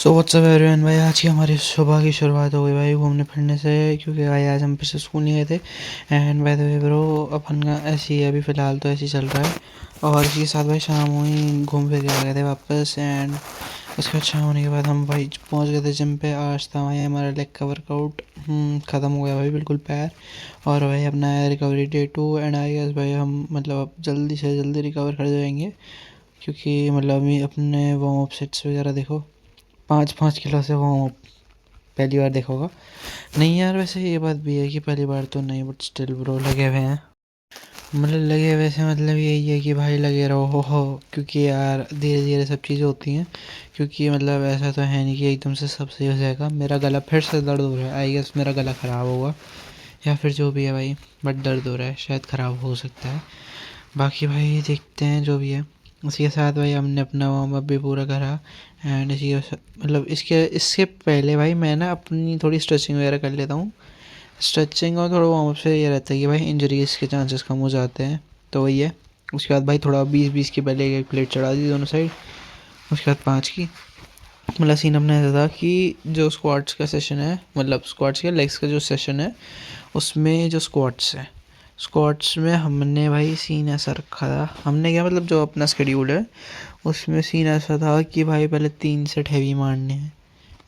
So what's up everyone भाई, आज की हमारी सुबह की शुरुआत हो गई भाई घूमने फिरने से, क्योंकि भाई आज हम फिर से स्कूल नहीं गए थे। And by the way bro, अपन का ऐसे ही अभी फ़िलहाल तो ऐसे ही चल रहा है। और इसी के साथ भाई शाम हुई, घूम फिर के आ गए थे वापस। एंड उसके बाद शाम होने के बाद हम भाई पहुंच गए थे जिम पे। आज था भाई हमारा लेग का वर्कआउट ख़त्म हो गया भाई बिल्कुल पैर। और भाई अपना है recovery day 2। And I guess भाई हम मतलब अब जल्दी से जल्दी रिकवर कर जाएंगे, क्योंकि मतलब अभी अपने वार्म अप सेट्स वगैरह देखो, 5-5 किलो से वार्म अप पहली बार देखा होगा। नहीं यार, वैसे ये बात भी है कि पहली बार तो नहीं, बट स्टिल ब्रो लगे हुए हैं। मतलब लगे हुए से मतलब यही है कि भाई लगे रहो हो, क्योंकि यार धीरे धीरे सब चीज़ें होती हैं। क्योंकि मतलब ऐसा तो है नहीं कि एकदम से सब सही हो जाएगा। मेरा गला फिर से दर्द हो रहा है, आई गेस मेरा गला ख़राब होगा या फिर जो भी है भाई, बट दर्द हो रहा है, शायद ख़राब हो सकता है। बाकी भाई देखते हैं जो भी है। उसी के साथ भाई हमने अपना वार्म अप भी पूरा करा। एंड इसी के मतलब इसके इससे पहले भाई मैं ना अपनी थोड़ी स्ट्रेचिंग वगैरह कर लेता हूँ। स्ट्रेचिंग और थोड़ा वार्म अप से ये रहता है कि भाई इंजरीज़ के चांसेस कम हो जाते हैं, तो वही है। उसके बाद भाई थोड़ा 20-20 की पहले एक प्लेट चढ़ा दी दोनों साइड। उसके बाद 5 की। मतलब सीन अपना ऐसा था कि जो स्क्वाट्स का सेशन है, मतलब स्क्वाट्स के लेग्स का जो सेशन है, उसमें जो स्क्वाट्स है, स्क्वाट्स में हमने भाई सीन ऐसा रखा था। हमने क्या मतलब जो अपना शेड्यूल है उसमें सीन ऐसा था कि भाई पहले 3 सेट हैवी मारने हैं,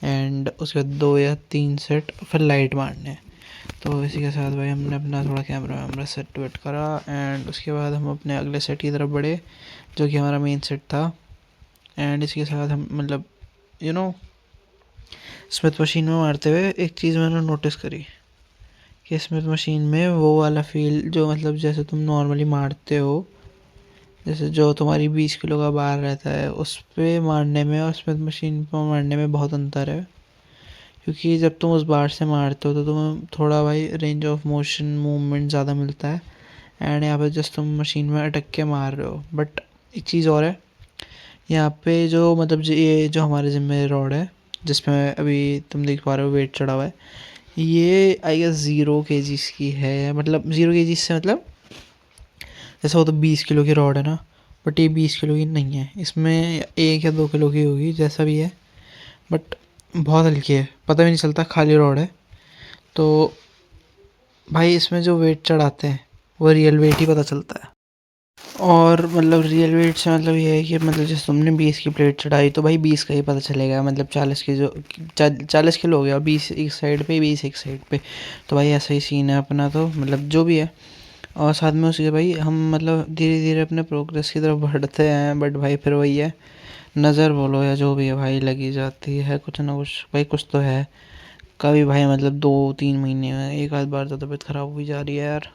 एंड उसके बाद 2 या 3 सेट फिर लाइट मारने हैं। तो इसी के साथ भाई हमने अपना थोड़ा कैमरा वैमरा सेट वेट करा। एंड उसके बाद हम अपने अगले सेट की तरफ बढ़े, जो कि हमारा मेन सेट था। एंड इसके साथ हम मतलब यू नो स्मिथ मशीन में मारते हुए एक चीज़ मैंने नोटिस करी कि स्मिथ मशीन में वो वाला फील जो मतलब जैसे तुम नॉर्मली मारते हो, जैसे जो तुम्हारी 20 किलो का बार रहता है उस पे मारने में और स्मिथ मशीन पर मारने में बहुत अंतर है। क्योंकि जब तुम उस बार से मारते हो तो तुम्हें थोड़ा भाई रेंज ऑफ मोशन मूवमेंट ज़्यादा मिलता है। एंड यहाँ पे जस्ट तुम मशीन में अटक के मार रहे हो। बट एक चीज़ और है, यहाँ पे जो मतलब ये जो हमारे जिम में रॉड है, जिसमें अभी तुम देख पा रहे हो वेट चढ़ा हुआ है, ये आई गेस 0 kg की है। मतलब 0 kg से मतलब जैसा वो तो 20 किलो की रॉड है ना, बट ये 20 किलो की नहीं है, इसमें 1 या 2 किलो की होगी जैसा भी है। बट बहुत हल्की है, पता भी नहीं चलता, खाली रॉड है। तो भाई इसमें जो वेट चढ़ाते हैं वो रियल वेट ही पता चलता है। और मतलब रियल वेट से मतलब ये है कि मतलब जैसे तुमने 20 की प्लेट चढ़ाई तो भाई 20 का ही पता चलेगा। मतलब 40 की जो 40 किलो हो गया, 20 एक साइड पे, 20 एक साइड पे। तो भाई ऐसा ही सीन है अपना, तो मतलब जो भी है। और साथ में उसके भाई हम मतलब धीरे धीरे अपने प्रोग्रेस की तरफ बढ़ते हैं। बट भाई फिर वही है, नज़र बोलो या जो भी है भाई लगी जाती है कुछ ना कुछ। भाई कुछ तो है, कभी भाई मतलब 2-3 महीने में एक आध बार तो तबीयत ख़राब हुई जा रही है यार।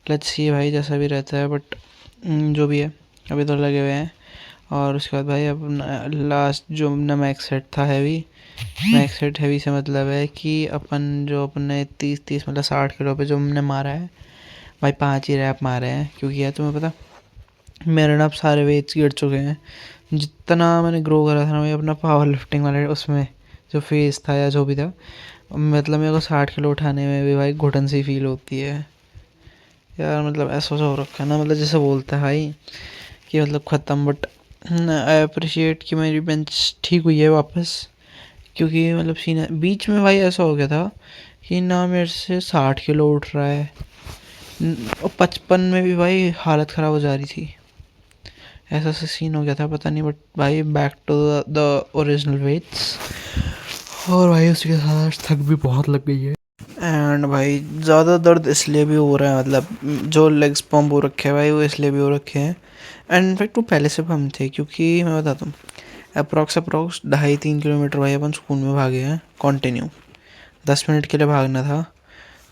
लेट्स सी भाई जैसा भी रहता है, बट जो भी है अभी तो लगे हुए हैं। और उसके बाद भाई अब लास्ट जो अपना मैक्स सेट था हैवी, मैक्स सेट हैवी से मतलब है कि अपन जो अपने 30-30 मतलब 60 किलो पे जो हमने मारा है भाई, 5 ही रैप मारे हैं। क्योंकि यार तुम्हें पता मेरे ना अब सारे वेट्स गिर चुके हैं। जितना मैंने ग्रो करा था ना भाई अपना पावर लिफ्टिंग वाले उसमें जो फेस था या जो भी था, मतलब मेरे को 60 किलो उठाने में भी भाई घुटन सी फील होती है यार। मतलब ऐसा सा हो रखा है ना, मतलब जैसे बोलता है भाई कि मतलब ख़त्म। बट आई अप्रिशिएट कि मेरी बेंच ठीक हुई है वापस। क्योंकि मतलब सीन बीच में भाई ऐसा हो गया था कि ना मेरे से 60 किलो उठ रहा है, और 55 में भी भाई हालत ख़राब हो जा रही थी। ऐसा सा सीन हो गया था, पता नहीं। बट भाई back to the original weights. और भाई उसके साथ थक भी बहुत लग गई है। एंड भाई ज़्यादा दर्द इसलिए भी हो रहा है, मतलब जो लेग्स पंप हो रखे हैं भाई वो इसलिए भी हो रखे हैं। एंड इनफैक्ट वो पहले से पंप थे, क्योंकि मैं बताता हूँ अप्रॉक्स 2.5-3 किलोमीटर भाई अपन स्कूल में भागे हैं कंटिन्यू। 10 मिनट के लिए भागना था,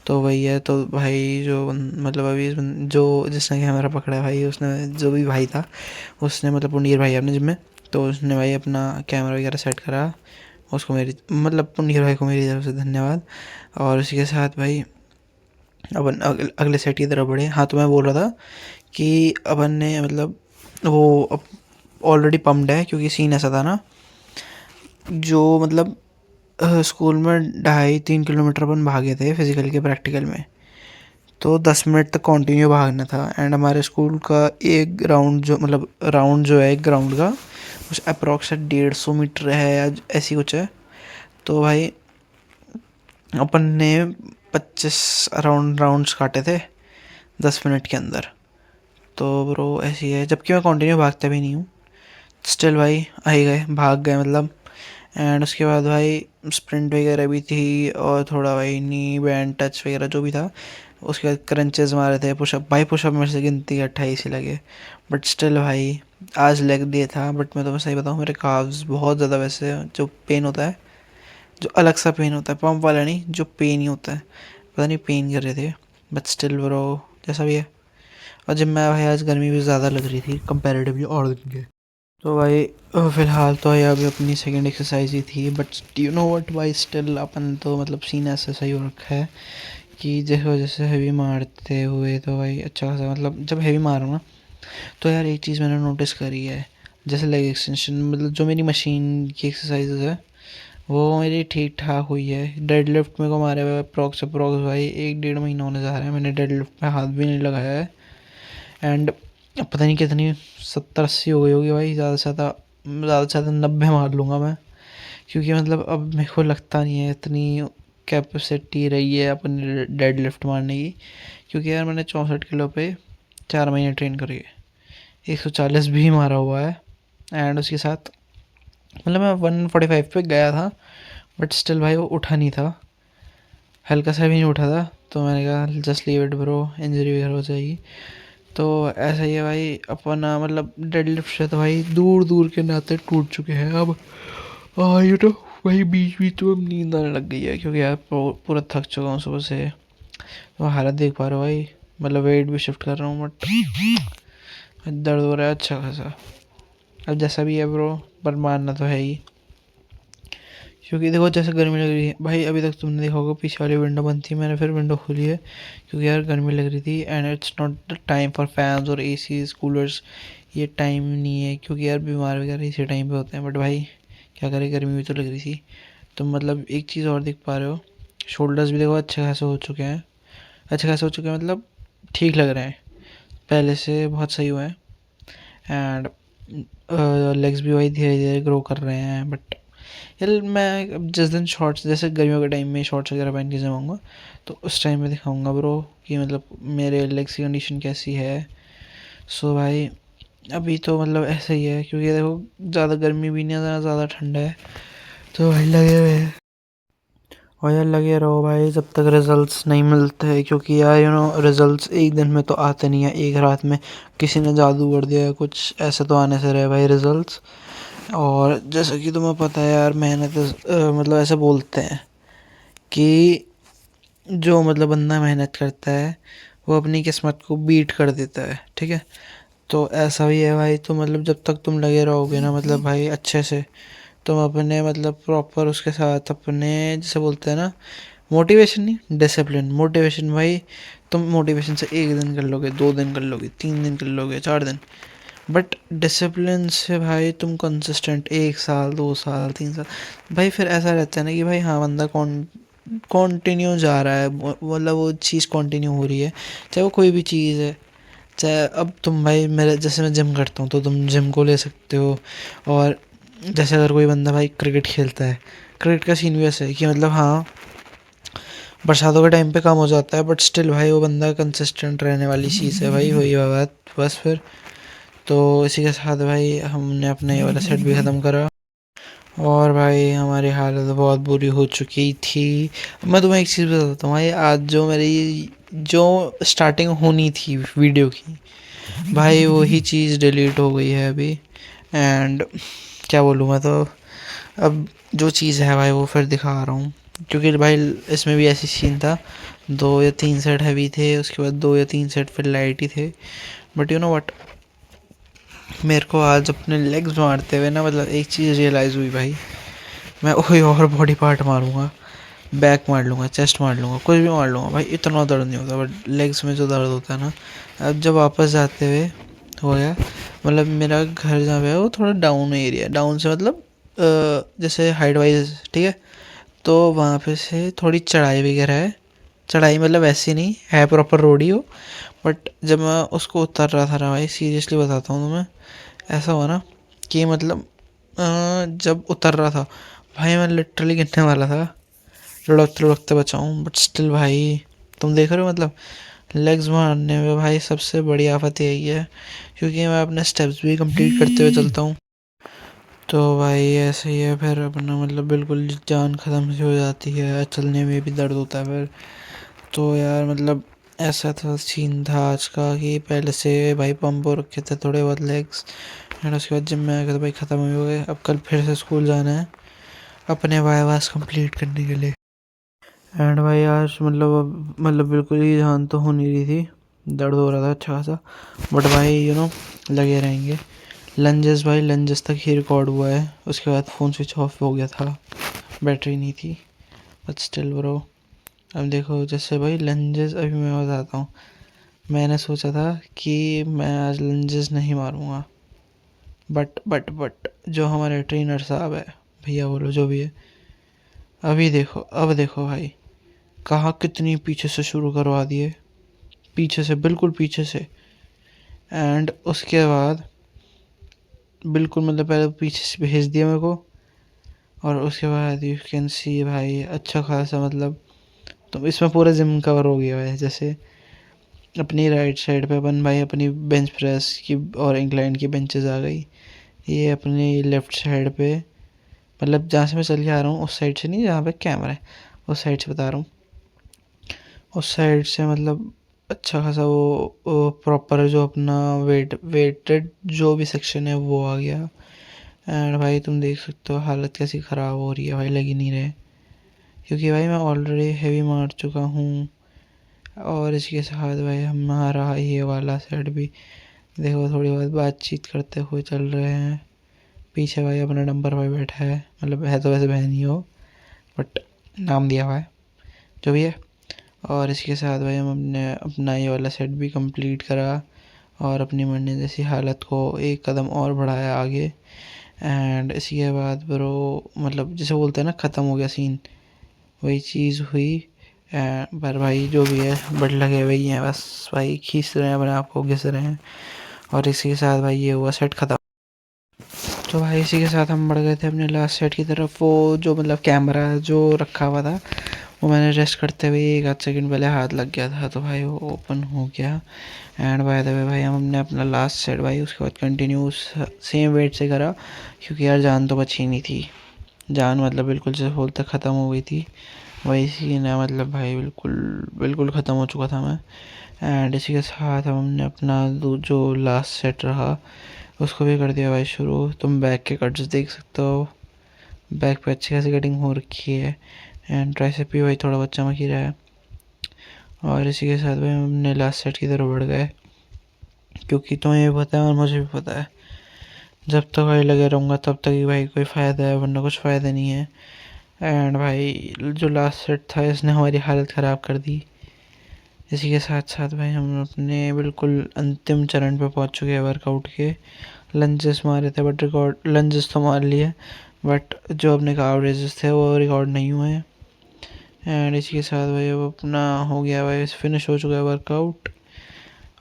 तो वही है। तो भाई जो मतलब अभी जो जिसने कैमरा पकड़ा है भाई, उसने जो भी भाई था उसने मतलब पुनीर भाई अपने जिम में, तो उसने भाई अपना कैमरा वगैरह सेट करा। उसको मेरी मतलब पुनीर भाई को मेरी तरफ से धन्यवाद। और उसी के साथ भाई अपन अगले सेट की तरफ बढ़े। हाँ, तो मैं बोल रहा था कि अपन ने मतलब वो ऑलरेडी पम्प्ड है, क्योंकि सीन ऐसा था ना, जो मतलब स्कूल में 2.5-3 किलोमीटर अपन भागे थे फिज़िकल के प्रैक्टिकल में, तो 10 मिनट तक कंटिन्यू भागना था। एंड हमारे स्कूल का एक राउंड जो मतलब राउंड जो है एक ग्राउंड का, कुछ अप्रॉक्स 150 मीटर है या ऐसी कुछ है। तो भाई अपन ने 25 राउंड्स काटे थे 10 मिनट के अंदर। तो ब्रो ऐसी है, जबकि मैं कंटिन्यू भागता भी नहीं हूँ, स्टिल भाई आ ही गए, भाग गए मतलब। एंड उसके बाद भाई स्प्रिंट वगैरह भी थी और थोड़ा भाई नी बैंड टच वगैरह जो भी था। उसके बाद क्रंचेस मारे थे, पुशअप भाई, पुशअप मेरे से गिनती 28 ही लगे। बट स्टिल भाई आज लेग डे था, बट मैं तुम्हें सही बताऊँ मेरे काव्स बहुत ज़्यादा, वैसे जो पेन होता है, जो अलग सा पेन होता है, पंप वाला नहीं, जो पेन ही होता है, पता नहीं पेन कर रहे थे। बट स्टिल ब्रो जैसा भी है। और जब मैं भाई आज गर्मी भी ज़्यादा लग रही थी कंपेरेटिवली और दिन के। तो भाई फ़िलहाल तो ये अभी अपनी सेकंड एक्सरसाइज ही थी, बट यू नो व्हाट भाई, स्टिल अपन तो मतलब सीन ऐसा सही हो रखा है कि जैसे वजह से हैवी मारते हुए तो भाई अच्छा खासा, मतलब जब हैवी मारो ना तो यार एक चीज़ मैंने नोटिस करी है, जैसे लेग एक्सटेंशन, मतलब जो मेरी मशीन की एक्सरसाइजेज है वो मेरी ठीक ठाक हुई है। डेड लिफ्ट मेरे को मारे हुए अप्रॉक्स भाई 1-1.5 महीना होने जा रहा है, मैंने डेड लिफ्ट में हाथ भी नहीं लगाया है। एंड पता नहीं कितनी 70-80 हो गई होगी भाई, ज़्यादा से ज़्यादा 90 मार लूँगा मैं। क्योंकि मतलब अब मेरे को लगता नहीं है इतनी कैपेसिटी रही है अपनी डेड लिफ्ट मारने की। क्योंकि यार मैंने 64 किलो पे 4 महीने ट्रेन करी है, 140 भी मारा हुआ है। एंड उसके साथ मतलब मैं 145 पे गया था, बट स्टिल भाई वो उठा नहीं था, हल्का सा भी नहीं उठा था। तो मैंने कहा just leave it bro, injury वगैरह हो जाएगी। तो ऐसा ही है भाई अपना, मतलब डेड लिफ्ट से तो भाई दूर दूर के नाते टूट चुके हैं अब। ये तो भाई बीच बीच में नींद आने लग गई है, क्योंकि यार पूरा थक चुका हूँ सुबह से। तो हालत देख पा रहे हो भाई, मतलब वेट भी शिफ्ट कर रहा हूँ बट दर्द हो रहा है अच्छा खासा। अब जैसा भी है ब्रो, पर मानना तो है ही। क्योंकि देखो जैसे गर्मी लग रही है भाई, अभी तक तुमने देखा होगा पीछे वाली विंडो बंद थी, मैंने फिर विंडो खोली है क्योंकि यार गर्मी लग रही थी। And it's not the time for fans और एसीज कूलर्स, ये टाइम नहीं है, क्योंकि यार बीमार वगैरह इसी टाइम पे होते हैं। बट भाई क्या करें, गर्मी भी तो लग रही थी। तो मतलब एक चीज़ और देख पा रहे हो, शोल्डर्स भी देखो अच्छे खासे हो चुके हैं, अच्छे खासे हो चुके हैं, मतलब ठीक लग रहे हैं, पहले से बहुत सही हुआ है। एंड लेग्स भी वही धीरे धीरे ग्रो कर रहे हैं। बट यार मैं अब जिस दिन शॉर्ट्स, जैसे गर्मियों के टाइम में शॉर्ट्स वगैरह पहन के जाऊँगा तो उस टाइम में दिखाऊंगा ब्रो कि मतलब मेरे लेग्स की कंडीशन कैसी है। सो भाई अभी तो मतलब ऐसा ही है, क्योंकि देखो ज़्यादा गर्मी भी नहीं है, ज़्यादा ठंडा है, तो भाई लगे हुए हैं। और यार लगे रहो भाई जब तक रिजल्ट्स नहीं मिलते हैं, क्योंकि यार रिजल्ट्स एक दिन में तो आते नहीं है, एक रात में किसी ने जादू कर दिया है कुछ, ऐसे तो आने से रहे भाई रिजल्ट्स। और जैसा कि तुम्हें पता है यार, मेहनत मतलब ऐसे बोलते हैं कि जो मतलब बंदा मेहनत करता है वो अपनी किस्मत को बीट कर देता है, ठीक है। तो ऐसा भी है भाई, तो मतलब जब तक तुम लगे रहोगे ना, मतलब भाई अच्छे से, तुम अपने मतलब प्रॉपर उसके साथ अपने, जैसे बोलते हैं ना, मोटिवेशन नहीं डिसिप्लिन, मोटिवेशन भाई, तुम मोटिवेशन से 1 दिन कर लोगे, 2 दिन कर लोगे, 3 दिन कर लोगे, 4 दिन, बट डिसिप्लिन से भाई तुम कंसिस्टेंट 1 साल 2 साल 3 साल, भाई फिर ऐसा रहता है ना कि भाई हाँ बंदा कॉन्टिन्यू जा रहा है, मतलब वो चीज़ कॉन्टिन्यू हो रही है, चाहे वो कोई भी चीज़ है। चाहे अब तुम भाई, मेरे जैसे मैं जिम करता हूँ तो तुम जिम को ले सकते हो। और जैसे अगर कोई बंदा भाई क्रिकेट खेलता है, क्रिकेट का सीन भी ऐसा है कि मतलब हाँ बरसातों के टाइम पे कम हो जाता है, बट स्टिल भाई वो बंदा कंसिस्टेंट रहने वाली चीज़ है भाई, वही बात बस फिर। तो इसी के साथ भाई हमने अपना ये वाला सेट भी ख़त्म करा, और भाई हमारी हालत बहुत बुरी हो चुकी थी। मैं तुम्हें एक चीज़ बताता हूँ भाई, आज जो मेरी जो स्टार्टिंग होनी थी वीडियो की, भाई वही चीज़ डिलीट हो गई है अभी। एंड क्या बोलूँ मैं, तो अब जो चीज़ है भाई वो फिर दिखा रहा हूँ, क्योंकि भाई इसमें भी ऐसी सीन था, 2 या 3 सेट हैवी थे, उसके बाद 2 या 3 सेट फिर लाइट ही थे। बट यू नो वट, मेरे को आज अपने लेग्स मारते हुए ना, मतलब एक चीज़ रियलाइज़ हुई भाई, मैं कोई और बॉडी पार्ट मारूंगा, बैक मार लूँगा, चेस्ट मार लूँगा, कुछ भी मार लूँगा भाई, इतना दर्द नहीं होता, बट लेग्स में जो दर्द होता है ना, अब जब वापस जाते हुए हो गया, मतलब मेरा घर जहाँ पे है वो थोड़ा डाउन एरिया, डाउन से मतलब जैसे हाइट वाइज, ठीक है। तो वहाँ पे से थोड़ी चढ़ाई वगैरह है, चढ़ाई मतलब ऐसी नहीं है, प्रॉपर रोड ही हो। बट जब मैं उसको उतर रहा था ना भाई, सीरियसली बताता हूँ तुम्हें, ऐसा हुआ ना कि मतलब जब उतर रहा था भाई मैं लिटरली गिरने वाला था, लुढ़कते लुढ़कते बचा हूँ, बट स्टिल भाई तुम देख रहे हो मतलब लेग्स मारने में भाई सबसे बड़ी आफत यही है, क्योंकि मैं अपने स्टेप्स भी कंप्लीट करते हुए चलता हूँ। तो भाई ऐसे ही है, फिर अपना मतलब बिल्कुल जान ख़त्म सी हो जाती है, चलने में भी दर्द होता है फिर। तो यार मतलब ऐसा था सीन था आज का कि पहले से भाई पंप हो रखे थे थोड़े बहुत लेग्स, एंड उसके बाद जिम में आकर तो भाई ख़त्म हो गए। अब कल फिर से स्कूल जाना है अपने वाइवास कंप्लीट करने के लिए। एंड भाई आज मतलब बिल्कुल ही जान तो हो नहीं रही थी, दर्द हो रहा था अच्छा खासा, बट भाई लगे रहेंगे। लंजेस भाई लंजेस तक ही रिकॉर्ड हुआ है, उसके बाद फ़ोन स्विच ऑफ हो गया था, बैटरी नहीं थी, बट स्टिल ब्रो। अब देखो जैसे भाई लंजेस अभी मैं बताता हूँ, मैंने सोचा था कि मैं आज लंजेस नहीं मारूंगा, बट जो हमारे ट्रेनर साहब है, भैया बोलो जो भी है, अभी देखो अब देखो भाई कहाँ कितनी पीछे से शुरू करवा दिए, पीछे से बिल्कुल पीछे से। एंड उसके बाद बिल्कुल मतलब पहले पीछे से भेज दिया मेरे को, और उसके बाद यू कैन सी भाई अच्छा खासा मतलब तो इसमें पूरा जिम कवर हो गया है। जैसे अपनी राइट साइड पे अपन भाई अपनी बेंच प्रेस की और इंक्लाइन की बेंचेस आ गई, ये अपनी लेफ़्ट साइड पे मतलब जहाँ से मैं चल के आ रहा हूँ उस साइड से नहीं, जहाँ पे कैमरा है उस साइड से बता रहा हूँ, उस साइड से मतलब अच्छा खासा वो प्रॉपर जो अपना वेटेड जो भी सेक्शन है वो आ गया। एंड भाई तुम देख सकते हो हालत कैसी ख़राब हो रही है भाई, लग ही नहीं रहे, क्योंकि भाई मैं ऑलरेडी हैवी मार चुका हूँ। और इसके साथ भाई हमारा ये वाला सेट भी देखो थोड़ी बहुत बातचीत करते हुए चल रहे हैं। पीछे भाई अपना डंपर भाई बैठा है, मतलब है तो वैसे बहन ही हो, बट नाम दिया हुआ है जो भी है। और इसके साथ भाई हम अपने अपना ये वाला सेट भी कंप्लीट करा और अपनी मरने जैसी हालत को एक कदम और बढ़ाया आगे। एंड इसके बाद ब्रो मतलब जैसे बोलते हैं ना ख़त्म हो गया सीन, वही चीज़ हुई। पर भाई जो भी है बट लगे वही हैं बस भाई, खींच रहे हैं अपने आप को, घिस रहे हैं। और इसी के साथ भाई ये हुआ सेट ख़त्म। तो भाई इसी के साथ हम बढ़ गए थे अपने लास्ट सेट की तरफ। वो जो मतलब कैमरा जो रखा हुआ था वो मैंने रेस्ट करते हुए एक आध सेकंड पहले हाथ लग गया था, तो भाई वो ओपन हो गया। एंड बाय द वे भाई हमने अपना लास्ट सेट भाई उसके बाद कंटिन्यू सेम वेट से करा, क्योंकि यार जान तो बची नहीं थी, जान मतलब बिल्कुल से होल तक ख़त्म हो गई थी। वही सीन है मतलब भाई बिल्कुल बिल्कुल ख़त्म हो चुका था मैं। एंड इसी के साथ हमने अपना जो लास्ट सेट रहा उसको भी कर दिया भाई शुरू। तुम बैक के कट्स देख सकते हो, बैक पे अच्छी खासी कटिंग हो रखी है, एंड ट्राइसेप भी भाई थोड़ा बहुत चमक ही रहा है। और इसी के साथ भाई हमने लास्ट सेट की तरफ बढ़ गए, क्योंकि तुम्हें भी पता है और मुझे भी पता है जब तक भाई लगे रहूँगा तब तक ही भाई कोई फ़ायदा है, वरना कुछ फ़ायदा नहीं है। एंड भाई जो लास्ट सेट था इसने हमारी हालत ख़राब कर दी। इसी के साथ साथ भाई हम अपने बिल्कुल अंतिम चरण पे पहुंच चुके हैं वर्कआउट के। लंजेस मारे थे बट रिकॉर्ड लंजेस तो मार लिए, बट जो अपने कार्ब रेजेस थे वो रिकॉर्ड नहीं हुए हैं। एंड इसी के साथ भाई अब अपना हो गया भाई, फिनिश हो चुका है वर्कआउट।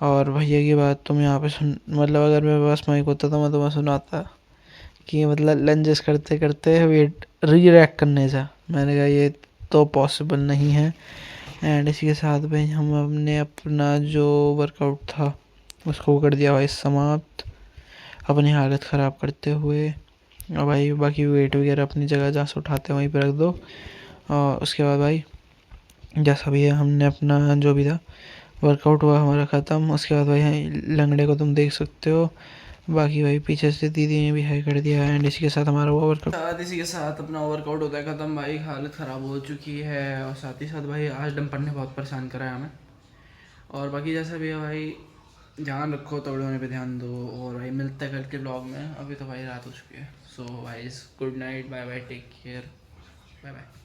और भैया की बात तुम यहाँ पे सुन, मतलब अगर मेरे पास माइक होता तो मैं तुम्हें सुनाता कि मतलब लंजेस करते करते वेट रीरैक करने जा, मैंने कहा ये तो पॉसिबल नहीं है। एंड इसी के साथ भाई हम हमने अपना जो वर्कआउट था उसको कर दिया भाई समाप्त, अपनी हालत ख़राब करते हुए। और भाई बाकी वेट वगैरह अपनी जगह जहाँ से उठाते हैं वहीं पर रख दो। और उसके बाद भाई जैसा भी है हमने अपना जो भी था वर्कआउट हुआ हमारा ख़त्म। उसके बाद भाई लंगड़े को तुम देख सकते हो, बाकी भाई पीछे से दीदी ने भी हाई कर दिया। एंड इसी के साथ हमारा वो वर्कआउट इसी के साथ अपना वर्कआउट होता है ख़त्म भाई, हालत ख़राब हो चुकी है। और साथ ही साथ भाई आज डंपर ने बहुत परेशान करा है हमें। और बाकी जैसा भी है भाई ध्यान रखो, तगड़े होने पे ध्यान दो। और भाई मिलते हैं कल के ब्लॉग में, अभी तो भाई रात हो चुकी है। सो भाई good night, bye bye, take care, bye bye.